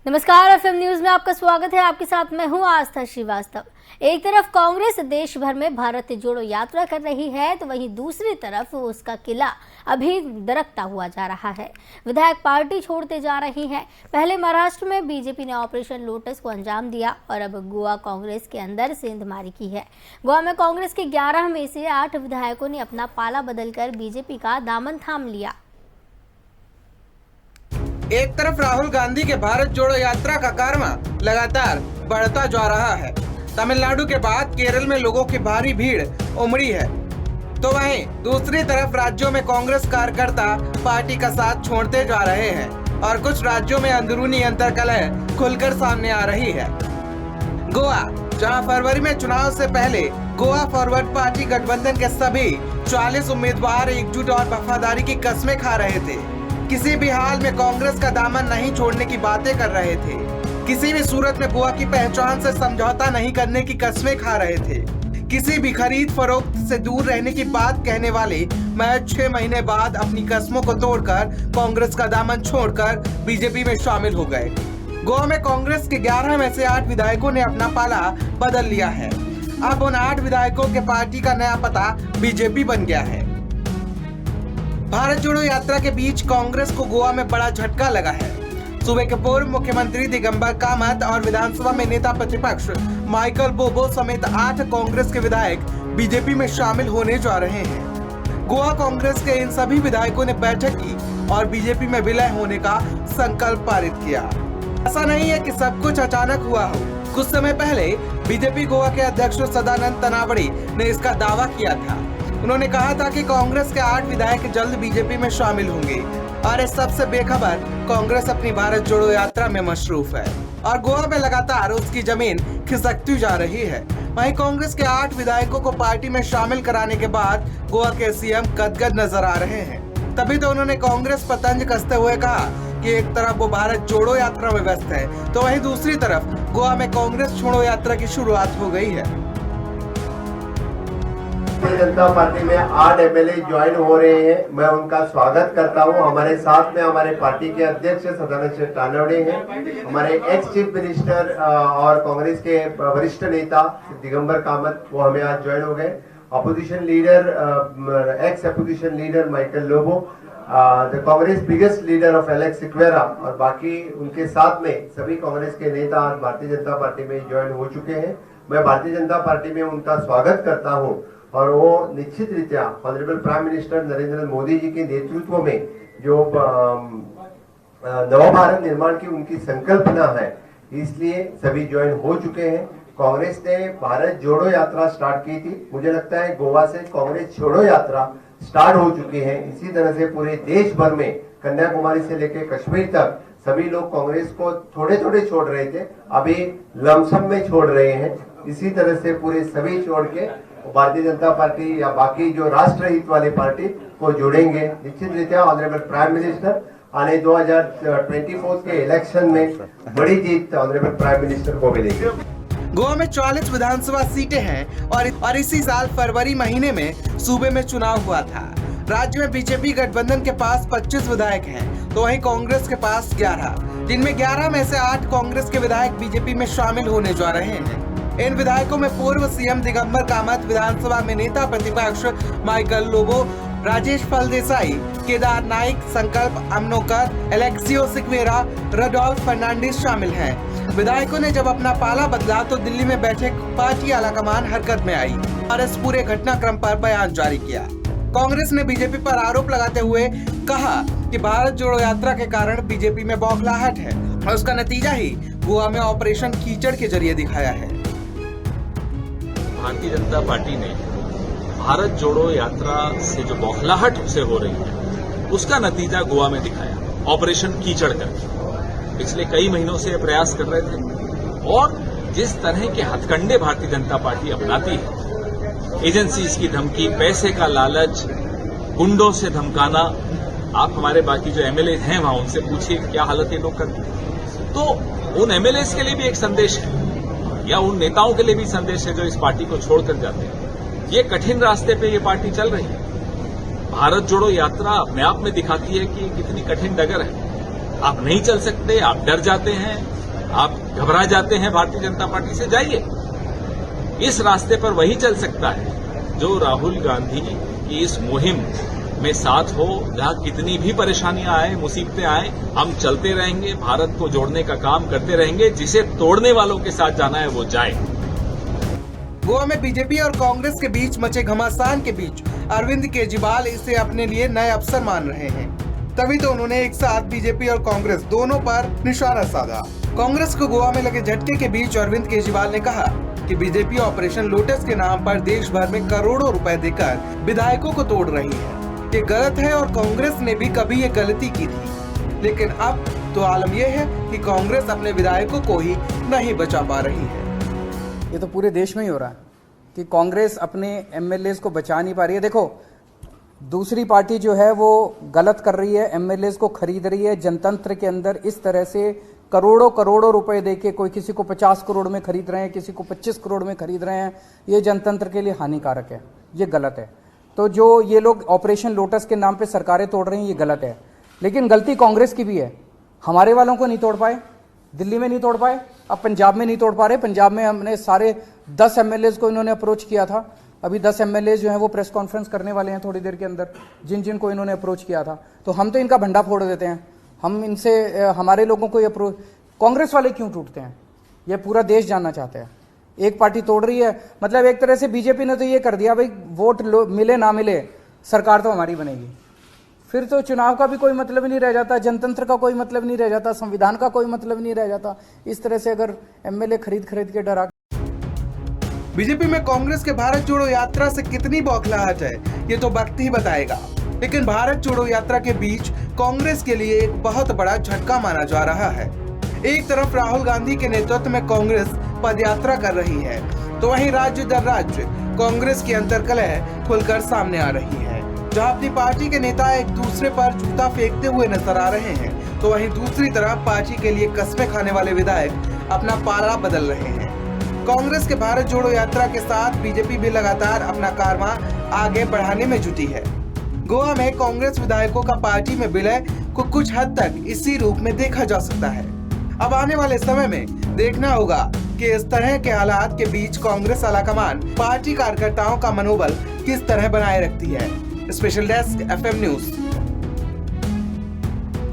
नमस्कार, FM news में आपका स्वागत है। आपके साथ मैं हूं आस्था श्रीवास्तव। एक तरफ कांग्रेस देश भर में भारत जोड़ो यात्रा कर रही है, तो वहीं दूसरी तरफ उसका किला अभी दरकता हुआ जा रहा है। विधायक पार्टी छोड़ते जा रही हैं। पहले महाराष्ट्र में बीजेपी ने ऑपरेशन लोटस को अंजाम दिया और अब गोवा कांग्रेस के अंदर सेंधमारी की है। गोवा में कांग्रेस के 11 में से 8 विधायकों ने अपना पाला बदलकर बीजेपी का दामन थाम लिया। एक तरफ राहुल गांधी के भारत जोड़ो यात्रा का कारवां लगातार बढ़ता जा रहा है। तमिलनाडु के बाद केरल में लोगों की भारी भीड़ उमड़ी है, तो वहीं दूसरी तरफ राज्यों में कांग्रेस कार्यकर्ता पार्टी का साथ छोड़ते जा रहे हैं और कुछ राज्यों में अंदरूनी अंतर्कलह खुलकर सामने आ रही है। गोवा, जहां फरवरी में चुनाव से पहले गोवा फॉरवर्ड पार्टी गठबंधन के सभी 40 उम्मीदवार एकजुट और वफादारी की कस्में खा रहे थे। किसी भी हाल में कांग्रेस का दामन नहीं छोड़ने की बातें कर रहे थे। किसी भी सूरत में गोवा की पहचान से समझौता नहीं करने की कस्में खा रहे थे। किसी भी खरीद फरोख्त से दूर रहने की बात कहने वाले महज 6 महीने बाद अपनी कस्मों को तोड़कर कांग्रेस का दामन छोड़कर बीजेपी में शामिल हो गए। गोवा में कांग्रेस के 11 में से 8 विधायकों ने अपना पाला बदल लिया है। अब उन 8 विधायकों के पार्टी का नया पता बीजेपी बन गया है। भारत जोड़ो यात्रा के बीच कांग्रेस को गोवा में बड़ा झटका लगा है। सूबे के पूर्व मुख्यमंत्री दिगंबर कामत और विधानसभा में नेता प्रतिपक्ष माइकल बोबो समेत 8 कांग्रेस के विधायक बीजेपी में शामिल होने जा रहे हैं। गोवा कांग्रेस के इन सभी विधायकों ने बैठक की और बीजेपी में विलय होने का संकल्प पारित किया। ऐसा नहीं है कि सब कुछ अचानक हुआ हो। कुछ समय पहले बीजेपी गोवा के अध्यक्ष सदानंद तनावड़े ने इसका दावा किया था। उन्होंने कहा था कि कांग्रेस के 8 विधायक जल्द बीजेपी में शामिल होंगे और इस सबसे बेखबर कांग्रेस अपनी भारत जोड़ो यात्रा में मशरूफ है और गोवा में लगातार उसकी जमीन खिसकती जा रही है। वहीं कांग्रेस के 8 विधायकों को पार्टी में शामिल कराने के बाद गोवा के सीएम गदगद नजर आ रहे हैं। तभी तो उन्होंने कांग्रेस पर तंज कसते हुए कहा कि एक तरफ वो भारत जोड़ो यात्रा में व्यस्त है, तो वहीं दूसरी तरफ गोवा में कांग्रेस छोड़ो यात्रा की शुरुआत हो गई है। भारतीय जनता पार्टी में 8 एमएलए ज्वाइन हो रहे हैं। मैं उनका स्वागत करता हूं। हमारे साथ में हमारे पार्टी के अध्यक्ष सदानंद तनावड़े हैं, हमारे एक्स चीफ मिनिस्टर और कांग्रेस के वरिष्ठ नेता दिगंबर कामत, वो हमें आज ज्वाइन हो गए। Opposition leader, x opposition leader Michael Lobo, the Congress biggest leader of Alex Sequeira, और बाकी उनके साथ में सभी कांग्रेस के नेता भारतीय जनता पार्टी में ज्वाइन हो चुके हैं। मैं भारतीय जनता पार्टी में उनका स्वागत करता हूँ और वो निश्चित रीत्या honourable prime minister Narendra Modi ji के नेतृत्व में जो नव भारत निर्माण की उनकी संकल्पना है, इसलिए सभी ज्वाइन हो चुके हैं। कांग्रेस ने भारत जोड़ो यात्रा स्टार्ट की थी। मुझे लगता है गोवा से कांग्रेस छोड़ो यात्रा स्टार्ट हो चुकी है। इसी तरह से पूरे देश भर में कन्याकुमारी से लेकर कश्मीर तक सभी लोग कांग्रेस को थोड़े थोड़े छोड़ रहे थे, अभी लमसम में छोड़ रहे हैं। इसी तरह से पूरे सभी छोड़ के भारतीय जनता पार्टी या बाकी जो राष्ट्र हित वाली पार्टी को जोड़ेंगे। निश्चित रीत्या ऑनरेबल प्राइम मिनिस्टर आने 2024 के इलेक्शन में बड़ी जीत ऑनरेबल प्राइम मिनिस्टर को मिलेगी। गोवा में 44 विधानसभा सीटें हैं और इसी साल फरवरी महीने में सूबे में चुनाव हुआ था। राज्य में बीजेपी गठबंधन के पास 25 विधायक हैं, तो वहीं कांग्रेस के पास 11, जिनमें 11 में से 8 कांग्रेस के विधायक बीजेपी में शामिल होने जा रहे हैं। इन विधायकों में पूर्व सीएम दिगंबर कामत, विधानसभा में नेता प्रतिपक्ष माइकल लोबो, राजेश फलदेसाई, केदार नाइक, संकल्प अमनोकर, एलेक्सियो सिक्वेरा, रडोल्फ फर्नांडिस शामिल हैं। विधायकों ने जब अपना पाला बदला तो दिल्ली में बैठे पार्टी आलाकमान हरकत में आई और इस पूरे घटनाक्रम पर बयान जारी किया। कांग्रेस ने बीजेपी पर आरोप लगाते हुए कहा कि भारत जोड़ो यात्रा के कारण बीजेपी में बौखलाहट है और उसका नतीजा ही गोवा में ऑपरेशन कीचड़ के जरिए दिखाया है। भारतीय जनता पार्टी ने भारत जोड़ो यात्रा से जो बौखलाहट उसे हो रही है, उसका नतीजा गोवा में दिखाया, ऑपरेशन कीचड़ करके। पिछले कई महीनों से प्रयास कर रहे थे और जिस तरह के हथकंडे भारतीय जनता पार्टी अपनाती है, एजेंसीज की धमकी, पैसे का लालच, गुंडों से धमकाना, आप हमारे बाकी जो एमएलए हैं वहां उनसे पूछिए क्या हालत ये लोग करते हैं। तो उन एमएलए के लिए भी एक संदेश है या उन नेताओं के लिए भी संदेश है जो इस पार्टी को छोड़कर जाते हैं। ये कठिन रास्ते पे ये पार्टी चल रही है। भारत जोड़ो यात्रा अपने आप में दिखाती है कि कितनी कठिन डगर है। आप नहीं चल सकते, आप डर जाते हैं, आप घबरा जाते हैं भारतीय जनता पार्टी से, जाइए। इस रास्ते पर वही चल सकता है जो राहुल गांधी की इस मुहिम में साथ हो। जहां कितनी भी परेशानियां आए, मुसीबतें आए, हम चलते रहेंगे, भारत को जोड़ने का काम करते रहेंगे। जिसे तोड़ने वालों के साथ जाना है वो जाए। गोवा में बीजेपी और कांग्रेस के बीच मचे घमासान के बीच अरविंद केजरीवाल इसे अपने लिए नए अवसर मान रहे हैं। तभी तो उन्होंने एक साथ बीजेपी और कांग्रेस दोनों पर निशाना साधा। कांग्रेस को गोवा में लगे झटके के बीच अरविंद केजरीवाल ने कहा कि बीजेपी ऑपरेशन लोटस के नाम पर देश भर में करोड़ों रुपए देकर विधायकों को तोड़ रही है। ये गलत है और कांग्रेस ने भी कभी ये गलती की थी, लेकिन अब तो आलम यह है कि कांग्रेस अपने विधायकों को ही नहीं बचा पा रही है। ये तो पूरे देश में ही हो रहा है कि कांग्रेस अपने एमएलएज को बचा नहीं पा रही है। देखो, दूसरी पार्टी जो है वो गलत कर रही है, एमएलएज को खरीद रही है। जनतंत्र के अंदर इस तरह से करोड़ों करोड़ों रुपए देके कोई किसी को 50 करोड़ में खरीद रहे हैं, किसी को 25 करोड़ में खरीद रहे हैं, ये जनतंत्र के लिए हानिकारक है, ये गलत है। तो जो ये लोग ऑपरेशन लोटस के नाम पे सरकारें तोड़ रहे हैं, ये गलत है। लेकिन गलती कांग्रेस की भी है, हमारे वालों को नहीं तोड़ पाए, दिल्ली में नहीं तोड़ पाए, अब पंजाब में नहीं तोड़ पा रहे। पंजाब में हमने सारे 10 एमएलएज को इन्होंने अप्रोच किया था। अभी 10 एमएलए जो हैं वो प्रेस कॉन्फ्रेंस करने वाले हैं थोड़ी देर के अंदर, जिन जिन को इन्होंने अप्रोच किया था। तो हम तो इनका भंडा फोड़ देते हैं, हम इनसे हमारे लोगों को ये अप्रोच। कांग्रेस वाले क्यों टूटते हैं, ये पूरा देश जानना चाहते हैं। एक पार्टी तोड़ रही है, मतलब एक तरह से बीजेपी ने तो ये कर दिया, भाई वोट मिले ना मिले सरकार तो हमारी बनेगी। फिर तो चुनाव का भी कोई मतलब नहीं रह जाता, जनतंत्र का कोई मतलब नहीं रह जाता, संविधान का कोई मतलब नहीं रह जाता। इस तरह से अगर एमएलए खरीद के डरा। बीजेपी में कांग्रेस के भारत जोड़ो यात्रा से कितनी बौखलाहट है, ये तो वक्त ही बताएगा। लेकिन भारत जोड़ो यात्रा के बीच कांग्रेस के लिए एक बहुत बड़ा झटका माना जा रहा है। एक तरफ राहुल गांधी के नेतृत्व में कांग्रेस पदयात्रा कर रही है, तो वहीं राज्य दर राज्य कांग्रेस की अंतर्कलह खुलकर सामने आ रही है। जहां अपनी पार्टी के नेता एक दूसरे पर जूता फेंकते हुए नजर आ रहे हैं, तो वहीं दूसरी तरफ पार्टी के लिए कस्में खाने वाले विधायक अपना पाला बदल रहे हैं। कांग्रेस के भारत जोड़ो यात्रा के साथ बीजेपी भी लगातार अपना कारवां आगे बढ़ाने में जुटी है। गोवा में कांग्रेस विधायकों का पार्टी में विलय को कुछ हद तक इसी रूप में देखा जा सकता है। अब आने वाले समय में देखना होगा कि इस तरह के हालात के बीच कांग्रेस आलाकमान पार्टी कार्यकर्ताओं का मनोबल किस तरह बनाए रखती है। Special desk FM news.